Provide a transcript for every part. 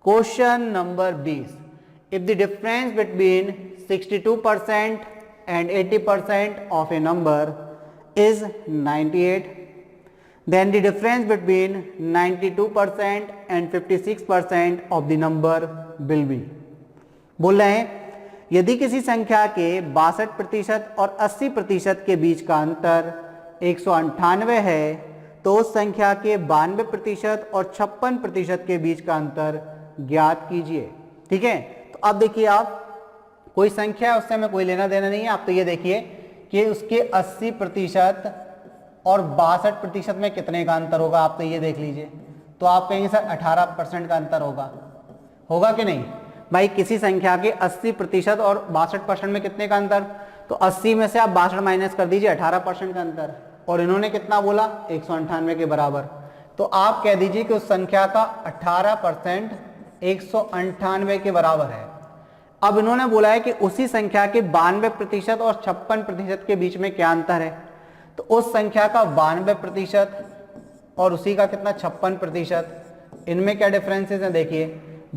Question number 20, if the difference between 62% and 80% of a number is 98, then the difference between 92% and 56% of the number will be। बोल रहे हैं यदि किसी संख्या के 62% और 80% के बीच का अंतर 198 है तो उस संख्या के 92% और 56% के बीच का अंतर ज्ञात कीजिए। ठीक है, तो अब देखिए, आप कोई संख्या है उससे हमें कोई लेना देना नहीं है। आप तो ये देखिए कि उसके 80% और 62% में कितने का अंतर होगा, आप तो ये देख लीजिए। तो आप कहेंगे सर 18% का अंतर होगा, होगा कि नहीं भाई? किसी संख्या के 80% और 62% में कितने का अंतर, तो 80 में से आप 62 माइनस कर दीजिए, 18% का अंतर। और इन्होंने कितना बोला, 198 के बराबर। तो आप कह दीजिए कि उस संख्या का 18% 198 के बराबर है। अब इन्होंने बोला है कि उसी संख्या के 92% और 56% के बीच में क्या अंतर है, तो उस संख्या का 92% और उसी का कितना 56%, इनमें क्या डिफरेंसेस हैं देखिए।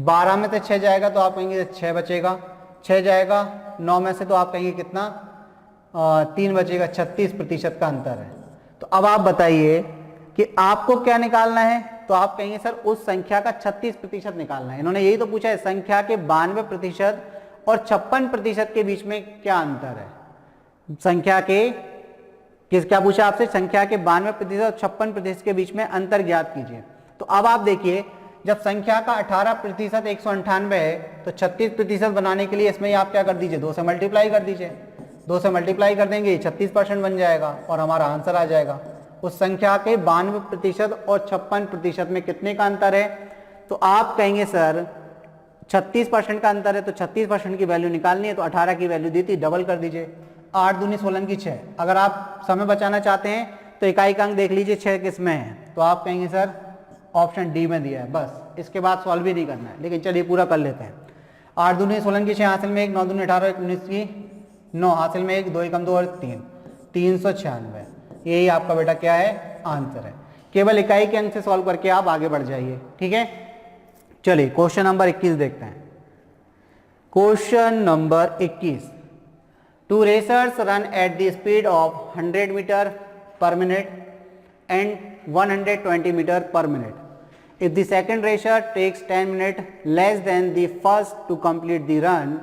12 में से 6 जाएगा तो आप कहेंगे 6 बचेगा, 6 जाएगा 9 में से तो आप कहेंगे कितना 3 बचेगा, 36% का अंतर है। तो अब आप बताइए कि आपको क्या निकालना है, तो आप कहेंगे सर उस संख्या का 36% निकालना है। इन्होंने यही तो पूछा है, संख्या के 92% और 56% के बीच में क्या अंतर है। संख्या के क्या पूछा आपसे, संख्या के 92% और 56% के बीच में अंतर ज्ञात कीजिए। तो अब आप देखिए, जब संख्या का 18% 198 है तो 36% बनाने के लिए इसमें आप क्या कर दीजिए, 2 से मल्टीप्लाई कर दीजिए। 2 से मल्टीप्लाई कर देंगे 36% बन जाएगा और हमारा आंसर आ जाएगा। उस संख्या के 92% और 56% में कितने का अंतर है, तो आप कहेंगे सर 36% का अंतर है, तो 36% की वैल्यू निकालनी है तो 18 की वैल्यू दी थी, डबल कर दीजिए। 8 दूनी 16 की 6। अगर आप समय बचाना चाहते हैं तो इकाई का अंक देख लीजिए 6 किस में है, तो आप कहेंगे सर ऑप्शन डी में दिया है। बस इसके बाद सॉल्व भी नहीं करना है, लेकिन चलिए पूरा कर लेते हैं। 8 दूनी 16 की 6, हासिल में 1, 9 दूनी 18, 19 की 9, हासिल में 1, 2 एकम 2 और 3, 396। यही आपका बेटा क्या है, आंसर है। केवल इकाई के अंक से सॉल्व करके आप आगे बढ़ जाइए। ठीक है, चलिए क्वेश्चन नंबर 21 देखते हैं। Question number 21, 2 racers run at the speed of 100 meter per minute and 120 meter per minute. If the second racer takes 10 minutes less than the first to complete the run,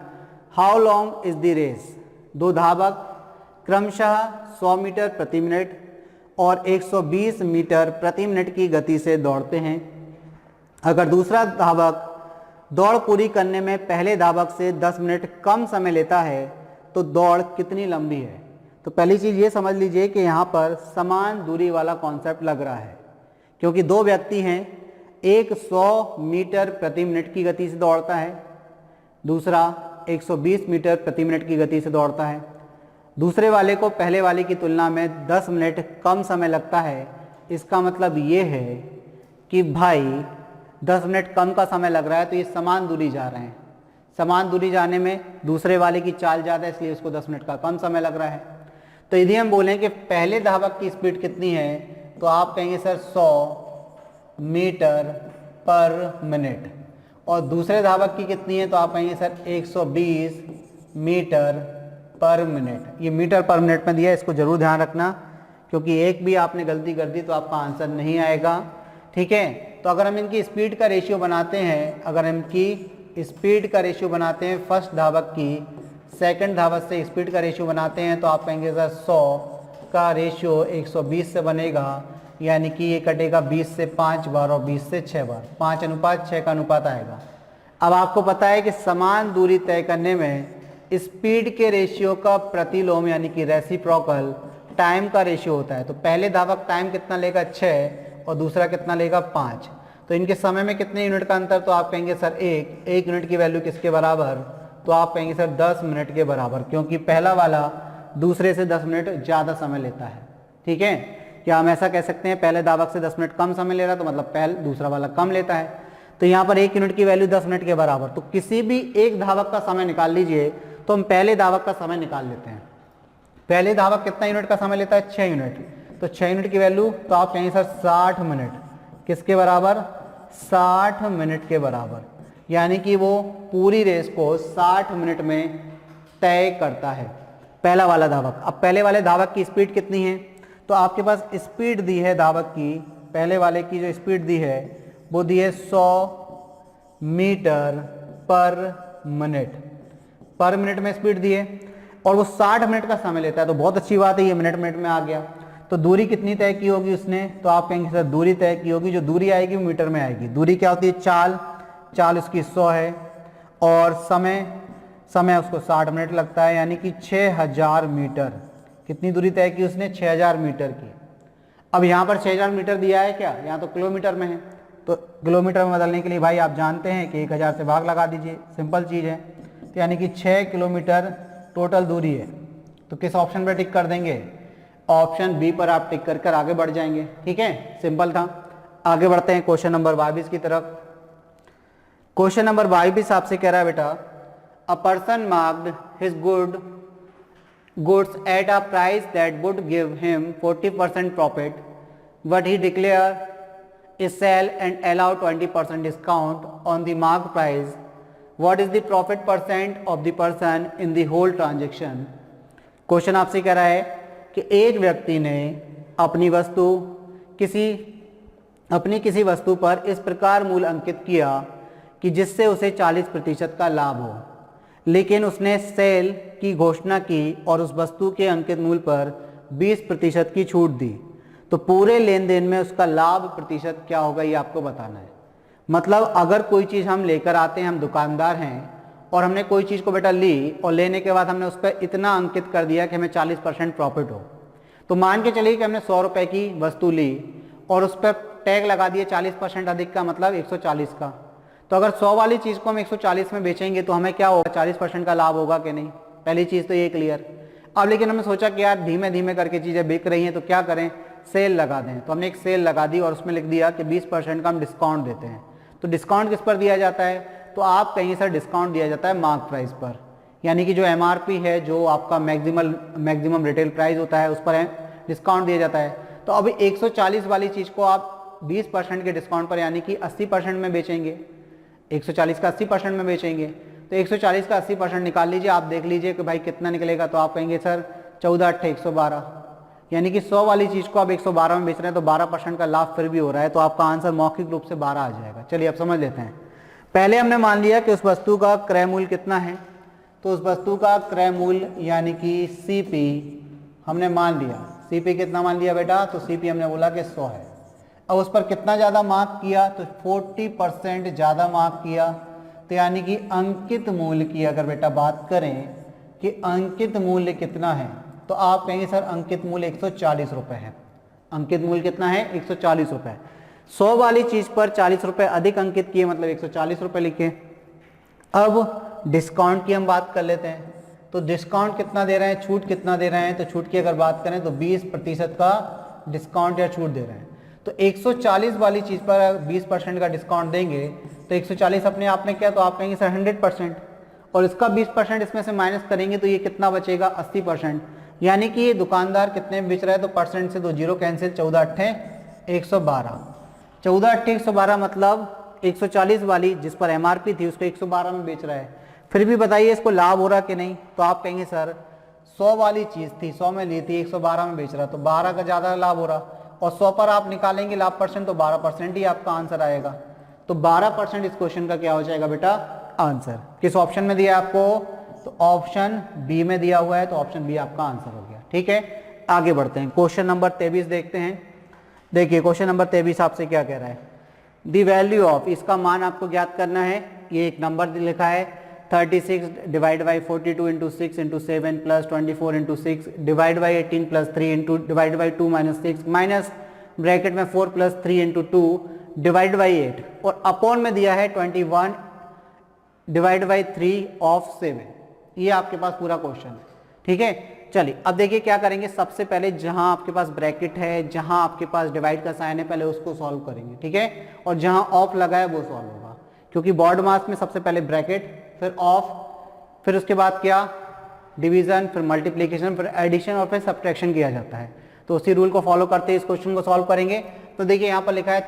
how long is the race? दो धावक क्रमशः 100 metre प्रति minute और 120 metre प्रति minute की गति से दौड़ते हैं। अगर दूसरा धावक दौड़ पूरी करने में पहले धावक से 10 मिनट कम समय लेता है तो दौड़ कितनी लंबी है। तो पहली चीज़ ये समझ लीजिए कि यहाँ पर समान दूरी वाला कॉन्सेप्ट लग रहा है, क्योंकि दो व्यक्ति हैं, एक 100 मीटर प्रति मिनट की गति से दौड़ता है, दूसरा 120 मीटर प्रति मिनट की गति से दौड़ता है। दूसरे वाले को पहले वाले की तुलना में 10 मिनट कम समय लगता है। इसका मतलब ये है कि भाई 10 मिनट कम का समय लग रहा है, तो ये समान दूरी जा रहे हैं। समान दूरी जाने में दूसरे वाले की चाल ज़्यादा है, इसलिए उसको 10 मिनट का कम समय लग रहा है। तो यदि हम बोलें कि पहले धावक की स्पीड कितनी है, तो आप कहेंगे सर 100 मीटर पर मिनट, और दूसरे धावक की कितनी है, तो आप कहेंगे सर 120 मीटर पर मिनट। ये मीटर पर मिनट में दिया है, इसको जरूर ध्यान रखना, क्योंकि एक भी आपने गलती कर दी तो आपका आंसर नहीं आएगा। ठीक है, तो अगर हम इनकी स्पीड का रेशियो बनाते हैं, अगर इनकी स्पीड का रेशियो बनाते हैं फर्स्ट धावक की सेकंड धावक से स्पीड का रेशियो बनाते हैं, तो आप कहेंगे सर 100 का रेशियो 120 से बनेगा, यानी कि ये कटेगा 20 से 5 बार और 20 से 6 बार, 5:6 का अनुपात आएगा। अब आपको पता है कि समान दूरी तय करने में स्पीड के रेशियो का प्रतिलोम यानी कि रेसिप्रोकल टाइम का रेशियो होता है। तो पहले धावक टाइम कितना लेगा 6 और दूसरा कितना लेगा 5, तो इनके समय में कितने यूनिट का अंतर, तो आप कहेंगे सर 1 यूनिट की वैल्यू किसके बराबर, तो आप कहेंगे सर 10 मिनट के बराबर, क्योंकि पहला वाला दूसरे से 10 मिनट ज़्यादा समय लेता है। ठीक है, क्या हम ऐसा कह सकते हैं पहले धावक से 10 मिनट कम समय ले रहा, तो मतलब पहले दूसरा वाला कम लेता है। तो यहाँ पर 1 यूनिट की वैल्यू 10 मिनट के बराबर। तो किसी भी एक धावक का समय निकाल लीजिए, तो हम पहले धावक का समय निकाल लेते हैं। पहले धावक कितना यूनिट का समय लेता है, 6 यूनिट, तो 6 यूनिट की वैल्यू, तो आप कहेंगे सर 60 मिनट किसके बराबर, 60 मिनट के बराबर। यानी कि वो पूरी रेस को 60 मिनट में तय करता है, पहला वाला धावक। अब पहले वाले धावक की स्पीड कितनी है, तो आपके पास स्पीड दी है धावक की, पहले वाले की जो स्पीड दी है वो दी है 100 मीटर पर मिनट में स्पीड दी है, और वो 60 मिनट का समय लेता है। तो बहुत अच्छी बात है, ये मिनट में आ गया। तो दूरी कितनी तय की होगी उसने, तो आप कहेंगे सर दूरी तय की होगी, जो दूरी आएगी वो मीटर में आएगी। दूरी क्या होती है, चाल उसकी 100 है, और समय उसको 60 मिनट लगता है, यानी कि 6000 मीटर। कितनी दूरी तय की उसने, 6000 मीटर की। अब यहाँ पर 6000 मीटर दिया है क्या, यहाँ तो किलोमीटर में है, तो किलोमीटर में बदलने के लिए भाई आप जानते हैं कि 1000 से भाग लगा दीजिए, सिंपल चीज़ है। तो यानी कि 6 किलोमीटर टोटल दूरी है। तो किस ऑप्शन पर टिक कर देंगे, ऑप्शन बी पर आप टिक कर आगे बढ़ जाएंगे। ठीक है, सिंपल था। आगे बढ़ते हैं क्वेश्चन नंबर 22 की तरफ। क्वेश्चन नंबर 22 आपसे कह रहा है बेटा, a person marked his goods at a price that would give him 40% profit, but he declare is sell and allow 20% discount on the marked price. What is the profit percent of the person in the whole transaction? Question आपसे कह रहा है कि एक व्यक्ति ने अपनी किसी वस्तु पर इस प्रकार मूल्य अंकित किया कि जिससे उसे 40% का लाभ हो, लेकिन उसने सेल की घोषणा की और उस वस्तु के अंकित मूल्य पर 20% की छूट दी, तो पूरे लेन देन में उसका लाभ प्रतिशत क्या होगा, ये आपको बताना है। मतलब अगर कोई चीज़ हम लेकर आते हैं, हम दुकानदार हैं और हमने कोई चीज़ को बेटा ली और लेने के बाद हमने उस पर इतना अंकित कर दिया कि हमें 40% प्रॉफिट हो, तो मान के चलिए कि हमने 100 रुपये की वस्तु ली और उस पर टैग लगा दिए 40% अधिक का, मतलब 140 का। तो अगर 100 वाली चीज़ को हम 140 में बेचेंगे तो हमें क्या होगा, 40% का लाभ होगा कि नहीं। पहली चीज़ तो ये क्लियर। अब लेकिन हमने सोचा कि यार धीमे धीमे करके चीज़ें बिक रही हैं, तो क्या करें, सेल लगा दें। तो हमने एक सेल लगा दी और उसमें लिख दिया कि 20% का हम डिस्काउंट देते हैं। तो डिस्काउंट किस पर दिया जाता है, तो आप कहीं सर डिस्काउंट दिया जाता है मार्क प्राइस पर, यानी कि जो MRP है, जो आपका मैक्सिमम रिटेल प्राइस होता है, उस पर डिस्काउंट दिया जाता है। तो अभी 140 वाली चीज़ को आप 20% के डिस्काउंट पर, यानी कि 80% में बेचेंगे। 140 का 80% में बेचेंगे, तो 140 का 80% निकाल लीजिए, आप देख लीजिए कि भाई कितना निकलेगा। तो आप कहेंगे सर 14 8 112, यानी कि 100 वाली चीज़ को आप 112 में बेच रहे हैं, तो 12% का लाभ फिर भी हो रहा है। तो आपका आंसर मौखिक रूप से 12 आ जाएगा। चलिए अब समझ लेते हैं। पहले हमने मान लिया कि उस वस्तु का क्रय मूल्य कितना है, तो उस वस्तु का क्रय मूल्य यानी कि CP हमने मान लिया। CP कितना मान लिया बेटा, तो CP हमने बोला कि 100 है। अब उस पर कितना ज़्यादा मार्क किया, तो 40% ज़्यादा मार्क किया। तो यानी कि अंकित मूल्य की अगर बेटा बात करें कि अंकित मूल्य कितना है, तो आप कहेंगे सर अंकित मूल्य 140 रुपये है। अंकित मूल्य कितना है, 140 रुपये। 100 वाली चीज़ पर 40 रुपये अधिक अंकित किए, मतलब 140 रुपये लिखे। अब डिस्काउंट की हम बात कर लेते हैं। तो डिस्काउंट कितना दे रहे हैं, छूट कितना दे रहे हैं, तो छूट की अगर बात करें तो 20% का डिस्काउंट या छूट दे रहे हैं। तो 140 वाली चीज़ पर 20% का डिस्काउंट देंगे, तो 140 अपने आप में क्या, तो आप कहेंगे सर 100%, और इसका 20% इसमें से माइनस करेंगे तो ये कितना बचेगा, 80%। यानी कि ये दुकानदार कितने में बेच रहा है, तो परसेंट से 2 जीरो कैंसिल, 14 8 112। 14 8 112 मतलब 140 वाली जिस पर MRP थी उसको 112 में बेच रहा है। फिर भी बताइए इसको लाभ हो रहा कि नहीं, तो आप कहेंगे सर 100 वाली चीज़ थी, 100 में ली थी, 112 में बेच रहा, तो 12 का ज़्यादा लाभ हो रहा, और 100 पर आप निकालेंगे लाभ परसेंट, तो 12% ही आपका आंसर आएगा। तो 12% इस क्वेश्चन का क्या हो जाएगा बेटा, आंसर। किस ऑप्शन में दिया आपको, तो ऑप्शन बी में दिया हुआ है, तो ऑप्शन बी आपका आंसर हो गया। ठीक है, आगे बढ़ते हैं। क्वेश्चन नंबर 23 देखते हैं। देखिए क्वेश्चन नंबर 23 आपसे क्या कह रहा है, दी वैल्यू ऑफ, इसका मान आपको ज्ञात करना है। ये एक नंबर लिखा है 36 divide by 42 into 6 into 7 plus 24 into 6 divide by 18 plus 3 into divide by 2 minus 6 minus bracket में 4 प्लस 3 इंटू 2 डिवाइड बाई 8, और अपॉन में दिया है 21 डिवाइड बाई 3 ऑफ 7। ये आपके पास पूरा क्वेश्चन है। ठीक है, चलिए अब देखिए क्या करेंगे। सबसे पहले जहां आपके पास ब्रैकेट है, जहां आपके पास डिवाइड का साइन है, पहले उसको सॉल्व करेंगे। ठीक है, और जहां ऑफ लगा है वो सॉल्व होगा, क्योंकि बॉर्ड मास में सबसे पहले ब्रैकेट, फिर ऑफ, फिर उसके बाद क्या, डिवीजन, फिर मल्टीप्लिकेशन, फिर एडिशन और फिर सब्ट्रैक्शन किया जाता है। तो उसी रूल को फॉलो करते इस क्वेश्चन को सॉल्व करेंगे। तो देखिए यहाँ पर लिखा है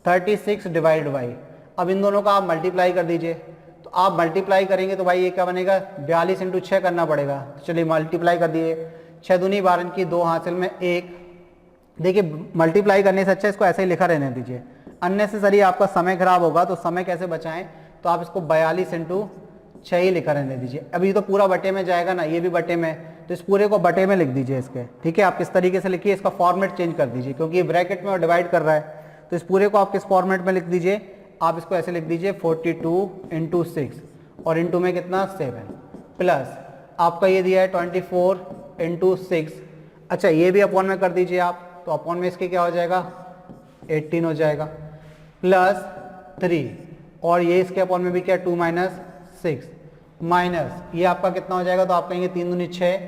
36 डिवाइड बाई, अब इन दोनों का आप मल्टीप्लाई कर दीजिए, तो आप मल्टीप्लाई करेंगे तो भाई ये क्या बनेगा 42 इंटू 6 करना पड़ेगा। तो चलिए मल्टीप्लाई कर दिए, 6 दूनी 12 की 2 हासिल में 1। देखिए मल्टीप्लाई करने से अच्छा इसको ऐसे ही लिखा रहने दीजिए, अननेसेसरी आपका समय खराब होगा। तो समय कैसे बचाएं, तो आप इसको 42 इंटू 6 ही लिखा रहने दीजिए। अभी तो पूरा बटे में जाएगा ना, ये भी बटे में, तो इस पूरे को बटे में लिख दीजिए इसके, ठीक है। आप किस तरीके से लिखिए, इसका फॉर्मेट चेंज कर दीजिए, क्योंकि ये ब्रैकेट में और डिवाइड कर रहा है, तो इस पूरे को आप किस फॉर्मेट में लिख दीजिए, आप इसको ऐसे लिख दीजिए 42 इंटू 6 और इंटू में कितना 7 प्लस आपका ये दिया है 24 इंटू 6। अच्छा ये भी अपॉन में कर दीजिए आप, तो अपॉन में इसके क्या हो जाएगा 18 हो जाएगा प्लस 3 और ये इसके अपॉन में भी क्या 2 माइनस 6 माइनस ये आपका कितना हो जाएगा, तो आप कहेंगे 3 दूनी 6,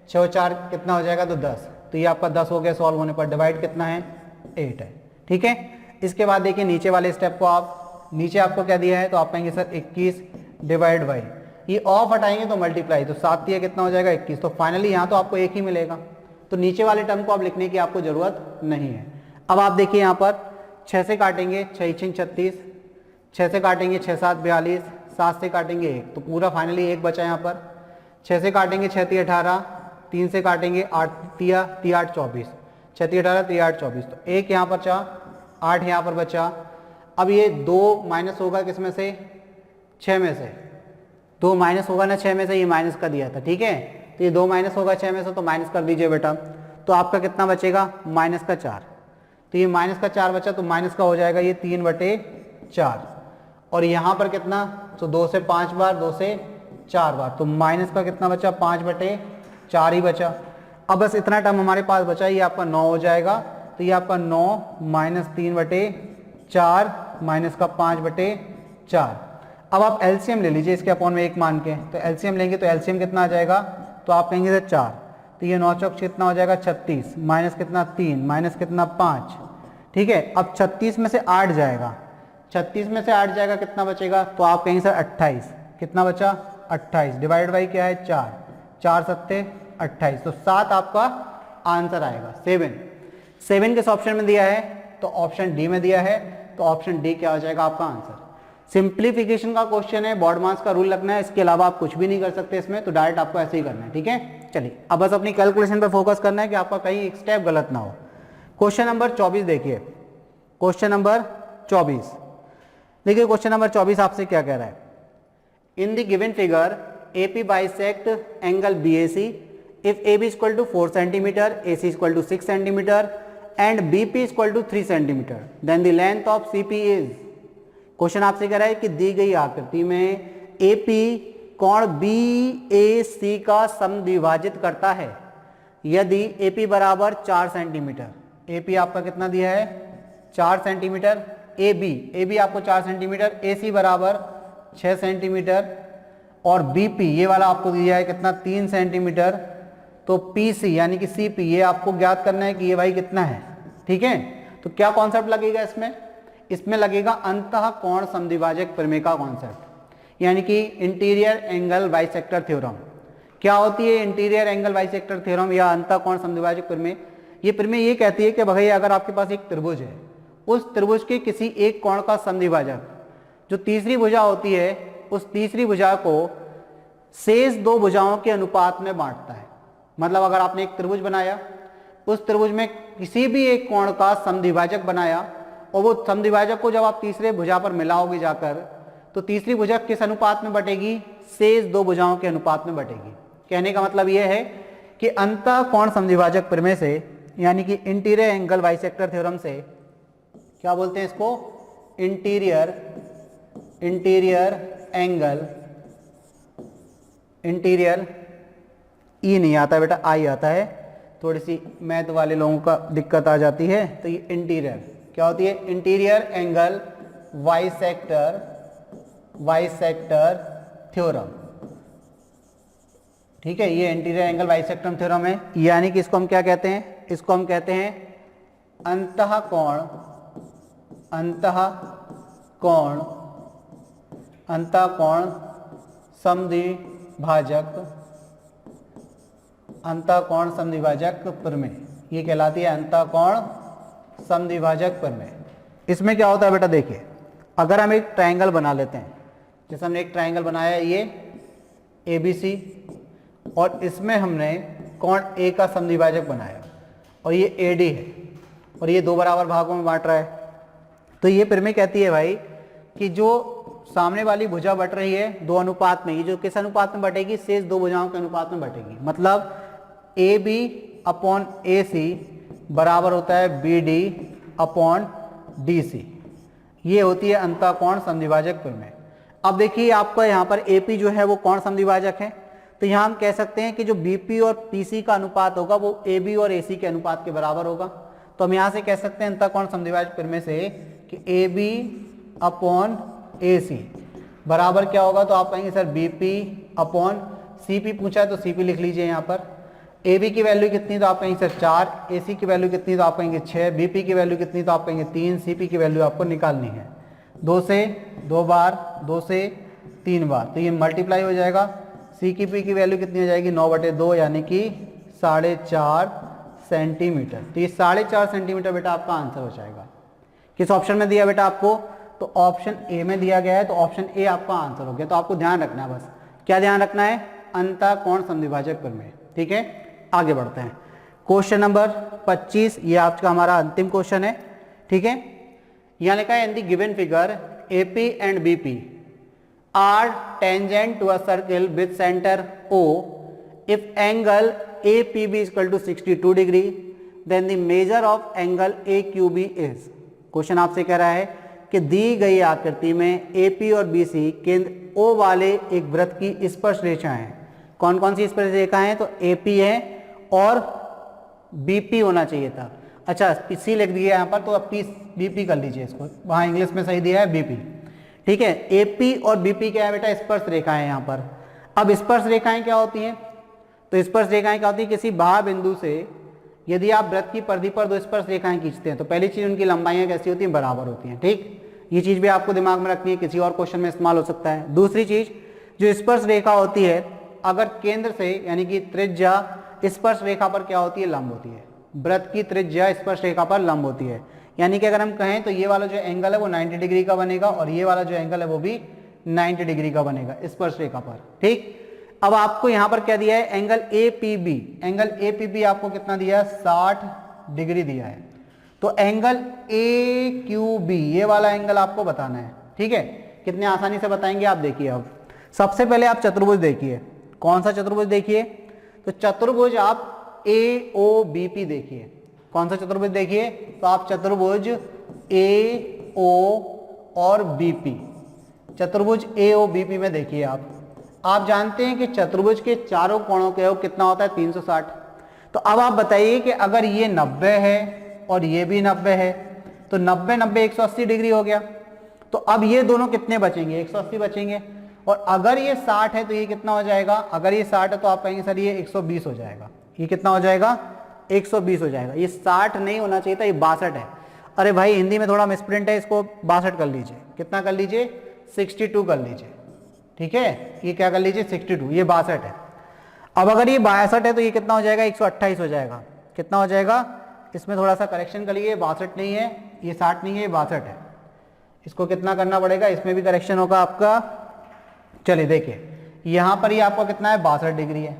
6 और 4 कितना हो जाएगा तो 10, तो ये आपका 10 हो गया सॉल्व होने पर। डिवाइड कितना है 8 है, ठीक है। इसके बाद देखिए नीचे वाले स्टेप को, आप नीचे आपको क्या दिया है, तो आप कहेंगे सर 21 डिवाइड बाई, ये ऑफ हटाएंगे तो मल्टीप्लाई, तो 7 दिया कितना हो जाएगा 21, तो फाइनली यहाँ तो आपको 1 ही मिलेगा, तो नीचे वाले टर्म को आप लिखने की आपको जरूरत नहीं है। अब आप देखिए यहाँ पर 6 से काटेंगे 6 6 36, 6 से काटेंगे 6 7 42, 7 से काटेंगे 1, तो पूरा फाइनली 1 बचा यहाँ पर। 6 से काटेंगे 6 3 18, 3 से काटेंगे 8 3 8 24, 6 3 18 3 8 24, तो 1 यहाँ पर बचा, 8 यहाँ पर बचा। अब ये 2 माइनस होगा किस में से 6 में से, 2 माइनस होगा ना 6 में से, ये माइनस का दिया था, ठीक है। तो ये 2 माइनस होगा 6 में से, तो माइनस कर दीजिए बेटा, तो आपका कितना बचेगा माइनस का 4, तो ये माइनस का 4 बचा, तो माइनस का हो जाएगा ये 3/4 और यहाँ पर कितना, तो 2 से 5 बार, 2 से 4 बार, तो माइनस का कितना बचा 5/4 ही बचा। अब बस इतना टर्म हमारे पास बचा, ये आपका 9 हो जाएगा, तो ये आपका 9 माइनस 3/4 माइनस का 5/4। अब आप एलसीएम ले लीजिए इसके अपॉन में 1 मान के, तो एलसीएम लेंगे तो एलसीएम कितना आ जाएगा, तो आप कहेंगे सर 4, तो ये 9 चौक कितना हो जाएगा 36 माइनस कितना 3 माइनस कितना 5, ठीक है। अब 36 में से 8 जाएगा, 36 में से 8 जाएगा कितना बचेगा, तो आप कहेंगे सर 28, कितना बचा 28 डिवाइड बाई क्या है 4, 4 7 28, तो 7 आपका आंसर आएगा। 7 किस ऑप्शन में दिया है, तो ऑप्शन डी में दिया है, तो ऑप्शन डी क्या हो जाएगा आपका आंसर। सिंप्लीफिकेशन का क्वेश्चन है, बोर्ड मार्क्स का रूल लगना है, इसके अलावा आप कुछ भी नहीं कर सकते इसमें, तो डायरेक्ट आपको ऐसे ही करना है, ठीक है। चलिए अब बस अपनी कैलकुलेशन पे फोकस करना है कि आपका कहीं एक स्टेप गलत ना हो। क्वेश्चन नंबर 24 देखिए, क्वेश्चन नंबर 24 देखिए, क्वेश्चन नंबर 24 आपसे क्या कह रहा है, in the given figure AP bisect angle BAC if AB is equal to 4 cm, AC is equal to 6 cm and BP is equal to 3 cm, then the length of CP is। Question आपसे कह रहा है कि दी गई आकृति में AP कोण BAC का समद्विभाजित करता है यदि AP बराबर 4 सेंटीमीटर, AP आपका कितना दिया है 4 सेंटीमीटर, AB आपको 4 सेंटीमीटर, AC बराबर 6 सेंटीमीटर और BP ये वाला आपको दिया है कितना 3 सेंटीमीटर, तो PC यानी कि CP ये आपको ज्ञात करना है कि ये भाई कितना है, ठीक है। तो क्या कॉन्सेप्ट लगेगा इसमें लगेगा अंतः कोण समद्विभाजक प्रमेय का कॉन्सेप्ट, यानी कि इंटीरियर एंगल बाइसेक्टर थ्योरम। क्या होती है इंटीरियर एंगल बाइसेक्टर थ्योरम या अंतः कोण समद्विभाजक प्रमेय? ये प्रमेय ये कहती है कि भैया अगर आपके पास एक त्रिभुज है, उस त्रिभुज के किसी एक कोण का समद्विभाजक जो तीसरी भुजा होती है, उस तीसरी भुजा को शेष 2 भुजाओं के अनुपात में बांटता है। मतलब अगर आपने एक त्रिभुज बनाया, उस त्रिभुज में किसी भी एक कोण का समद्विभाजक बनाया और वो समद्विभाजक को जब आप तीसरे भुजा पर मिलाओगे जाकर, तो तीसरी भुजा किस अनुपात में बटेगी, शेष 2 भुजाओं के अनुपात में बटेगी। कहने का मतलब यह है कि अंतः कोण समद्विभाजक प्रमेय से, यानी कि इंटीरियर एंगल बाइसेक्टर थ्योरम से, क्या बोलते हैं इसको, इंटीरियर एंगल, इंटीरियर ई नहीं आता बेटा, आई आता है, थोड़ी सी मैथ वाले लोगों का दिक्कत आ जाती है, तो ये इंटीरियर क्या होती है, इंटीरियर एंगल बाइसेक्टर थ्योरम, ठीक है। ये इंटीरियर एंगल बाइसेक्टर थ्योरम है, यानी कि इसको हम क्या कहते हैं, इसको हम कहते हैं अंतः कोण समद्विभाजक प्रमेय, ये कहलाती है अंतः कोण समद्विभाजक प्रमेय। इसमें क्या होता है बेटा देखिए, अगर हम एक ट्रायंगल बना लेते हैं, जैसे हमने एक ट्रायंगल बनाया है ये ABC, और इसमें हमने कोण A का समद्विभाजक बनाया और ये AD है और ये 2 बराबर भागों में बांट रहा है, तो ये प्रमेय कहती है भाई कि जो सामने वाली भुजा बट रही है 2 अनुपात में, ये जो किस अनुपात में बटेगी, शेष 2 भुजाओं के अनुपात में बटेगी। मतलब AB अपॉन AC बराबर होता है BD अपॉन DC, ये होती है अंतःकोण समद्विभाजक प्रमेय। अब देखिए आपका यहाँ पर AP जो है वो कोण समद्विभाजक है, तो यहाँ हम कह सकते हैं कि जो BP और PC का अनुपात होगा वो AB और AC के अनुपात के बराबर होगा। तो हम यहाँ से कह सकते हैं अंतःकोण समद्विभाजक प्रमेय से कि AB अपॉन AC बराबर क्या होगा, तो आप कहेंगे सर BP अपॉन CP पूछा है तो CP लिख लीजिए यहाँ पर। AB की वैल्यू कितनी, तो आप कहेंगे सर 4, AC की वैल्यू कितनी, तो आप कहेंगे 6, BP की वैल्यू कितनी, तो आप कहेंगे 3, CP की वैल्यू आपको निकालनी है 2 से 2 बार, 2 से 3 बार, तो ये मल्टीप्लाई हो जाएगा। CP की वैल्यू कितनी हो जाएगी 9/2 यानी कि 4.5 सेंटीमीटर। तो ये 4.5 सेंटीमीटर बेटा आपका आंसर हो जाएगा। किस ऑप्शन में दिया बेटा आपको, तो ऑप्शन ए में दिया गया है, तो ऑप्शन ए आपका आंसर हो गया। तो आपको ध्यान रखना है, बस क्या ध्यान रखना है, अंतःकोण समद्विभाजक प्रमेय। ठीक है, आगे बढ़ते हैं। क्वेश्चन नंबर 25, ये आपका हमारा अंतिम क्वेश्चन है। ठीक है, यहाँ लिखा है in the given figure AP and BP are tangent to a circle with centre O if angle APB is equal to 62 degree then the measure of angle AQB is। Question आपसे कह रहा है कि दी गई आकृति में AP और BC केंद्र O वाले एक वृत्त की स्पर्श रेखा है। कौन कौन सी स्पर्श रेखा है, तो AP है और BP होना चाहिए था। अच्छा C लिख दिया यहाँ पर, तो अब BP कर लीजिए इसको, वहाँ इंग्लिश में सही दिया है BP। ठीक है, AP और BP क्या है बेटा, स्पर्श रेखाएं यहाँ पर। अब स्पर्श रेखाएं क्या होती हैं, तो स्पर्श रेखाएं क्या होती है, किसी बाह्य बिंदु से यदि आप वृत्त की परिधि पर 2 स्पर्श रेखाएं खींचते हैं तो पहली चीज उनकी लंबाइयां कैसी होती हैं, बराबर होती हैं। ठीक, ये चीज भी आपको दिमाग में रखनी है, किसी और क्वेश्चन में इस्तेमाल हो सकता है। दूसरी चीज, जो स्पर्श रेखा होती है अगर केंद्र से यानी कि त्रिज्या स्पर्श रेखा पर क्या होती है, लंब होती है। वृत्त की त्रिज्या स्पर्श रेखा पर लंब होती है, यानी कि अगर हम कहें तो ये वाला जो एंगल है वो 90 डिग्री का बनेगा और ये वाला जो एंगल है वो भी 90 डिग्री का बनेगा स्पर्श रेखा पर। ठीक, अब आपको यहां पर क्या दिया है, एंगल APB, एंगल APB आपको कितना दिया है, 60 डिग्री दिया है। तो एंगल AQB ये वाला एंगल आपको बताना है। ठीक है, कितने आसानी से बताएंगे आप, देखिए। अब सबसे पहले आप चतुर्भुज देखिए, कौन सा चतुर्भुज देखिए, तो चतुर्भुज आप AOBP देखिए। कौन सा चतुर्भुज देखिए, तो आप चतुर्भुज AO और BP, चतुर्भुज AOBP में देखिए। आप जानते हैं कि चतुर्भुज के चारों कोणों का योग कितना होता है, 360। तो अब आप बताइए कि अगर ये 90 है और ये भी 90 है तो 90 90 180 डिग्री हो गया। तो अब ये दोनों कितने बचेंगे, 180 बचेंगे। और अगर ये 60 है तो ये कितना हो जाएगा, अगर ये 60 है तो आप कहेंगे सर ये 120 हो जाएगा। ये कितना हो जाएगा, 120 हो जाएगा। ये 60 नहीं होना चाहिए था, ये 62 है। अरे भाई हिंदी में थोड़ा मिसप्रिंट है, इसको 62 कर लीजिए। कितना कर लीजिए, 62 कर लीजिए। ठीक है, ये क्या कर लीजिए, 62, ये 62 है। अब अगर ये 62 है तो ये कितना हो जाएगा, 128 हो जाएगा। कितना हो जाएगा, इसमें थोड़ा सा करेक्शन करिए, 62 नहीं है, ये 60 नहीं है, ये 62 है। इसको कितना करना पड़ेगा, इसमें भी करेक्शन होगा आपका। चलिए देखिए, यहां पर ये आपका कितना है, 62 डिग्री है।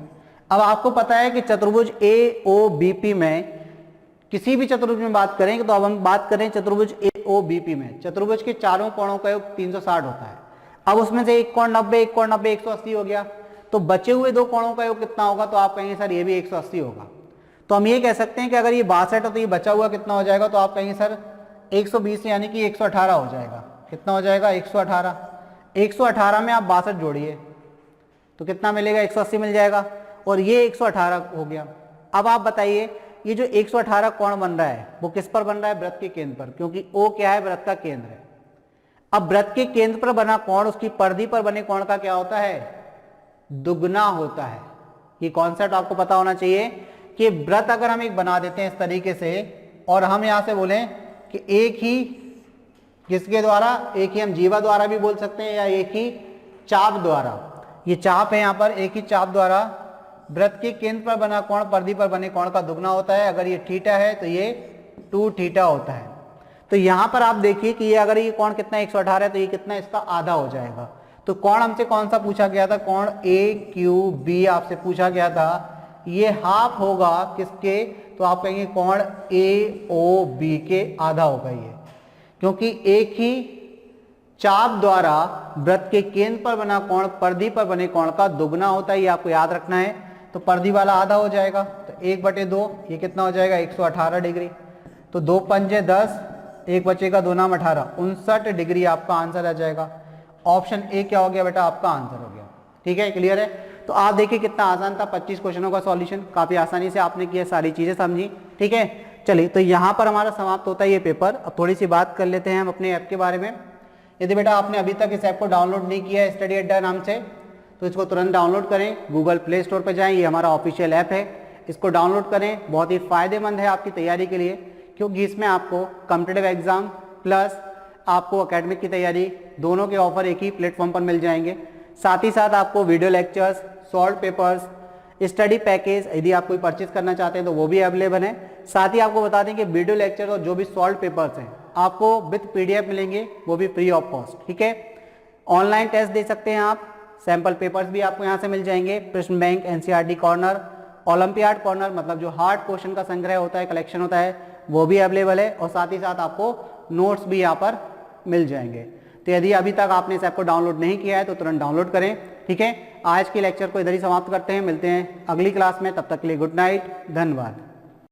अब आपको पता है कि चतुर्भुज AOBP में, किसी भी चतुर्भुज में बात करेंगे तो अब हम बात करें चतुर्भुज AOBP में, चतुर्भुज के चारों कोणों का योग 360 होता है। अब उसमें से एक कोण 90, एक कोण 90, 180 हो गया। तो बचे हुए 2 कोणों का योग कितना होगा, तो आप कहेंगे सर ये भी 180 होगा। तो हम ये कह सकते हैं कि अगर ये 62 है तो ये बचा हुआ कितना हो जाएगा, तो आप कहेंगे सर 120 यानी कि 118 हो जाएगा। कितना हो जाएगा, 118। 118 में आप 62 जोड़िए तो कितना मिलेगा, 180 मिल जाएगा। और ये 118 हो गया। अब आप बताइए ये जो 118 कोण बन रहा है वो किस पर बन रहा है, वृत्त के केंद्र पर, क्योंकि O क्या है, वृत्त का केंद्र है। अब वृत्त के केंद्र पर बना कोण उसकी परिधि पर बने कोण का क्या होता है, दुगना होता है। ये कॉन्सेप्ट आपको पता होना चाहिए कि वृत्त अगर हम एक बना देते हैं इस तरीके से और हम यहां से बोलें कि एक ही किसके द्वारा, एक ही हम जीवा द्वारा भी बोल सकते हैं या एक ही चाप द्वारा, ये चाप है यहाँ पर, एक ही चाप द्वारा वृत्त के केंद्र पर बना कोण परिधि पर बने कोण का दुगना होता है। अगर ये थीटा है तो ये 2 थीटा होता है। तो यहाँ पर आप देखिए कि ये अगर ये कोण कितना 118 है तो ये कितना इसका आधा हो जाएगा। तो कोण हमसे कौन सा पूछा गया था, कोण AQB आपसे पूछा गया था, ये हाफ होगा किसके, तो आप कहेंगे कोण AOB के आधा होगा ये, क्योंकि एक ही चाप द्वारा वृत्त के केंद्र पर बना कोण परिधि पर बने कोण का दुगना होता है, ये आपको याद रखना है। तो परिधि वाला आधा हो जाएगा, तो 1/2 ये कितना हो जाएगा 118 डिग्री। तो 2 पंजे 10, एक बचेगा 2 नाम 18, 59 डिग्री आपका आंसर आ जाएगा। ऑप्शन ए क्या हो गया बेटा, आपका आंसर हो गया। ठीक है, क्लियर है। तो आप देखिए कितना आसान था, 25 क्वेश्चनों का सॉल्यूशन काफी आसानी से आपने किया, सारी चीजें समझी। ठीक है, चलिए तो यहाँ पर हमारा समाप्त होता है ये पेपर। अब थोड़ी सी बात कर लेते हैं हम अपने ऐप के बारे में। यदि बेटा आपने अभी तक इस ऐप को डाउनलोड नहीं किया है स्टडी अड्डा नाम से, तो इसको तुरंत डाउनलोड करें। गूगल प्ले स्टोर पर जाएं, ये हमारा ऑफिशियल ऐप है, इसको डाउनलोड करें। बहुत ही फायदेमंद है आपकी तैयारी के लिए, क्योंकि इसमें आपको कॉम्पिटिटिव एग्जाम प्लस आपको एकेडमिक की तैयारी दोनों के ऑफर एक ही प्लेटफॉर्म पर मिल जाएंगे। साथ ही साथ आपको video lectures, solve papers, study package यदि आप कोई परचेज करना चाहते हैं तो वो भी अवेलेबल है। साथ ही आपको बता दें कि वीडियो लेक्चर और जो भी सॉल्व पेपर्स हैं आपको विद PDF मिलेंगे, वो भी फ्री ऑफ कॉस्ट। ठीक है, ऑनलाइन टेस्ट दे सकते हैं आप, सैंपल पेपर्स भी आपको यहाँ से मिल जाएंगे। प्रश्न bank, NCERT corner, olympiad corner, मतलब जो हार्ड क्वेश्चन का संग्रह होता है, कलेक्शन होता है, वो भी अवेलेबल है। और साथ ही साथ आपको नोट्स भी यहाँ पर मिल जाएंगे। तो यदि अभी तक आपने इस ऐप को डाउनलोड नहीं किया है तो तुरंत डाउनलोड करें। ठीक है, आज के लेक्चर को इधर ही समाप्त करते हैं, मिलते हैं अगली क्लास में, तब तक के लिए गुड नाइट, धन्यवाद।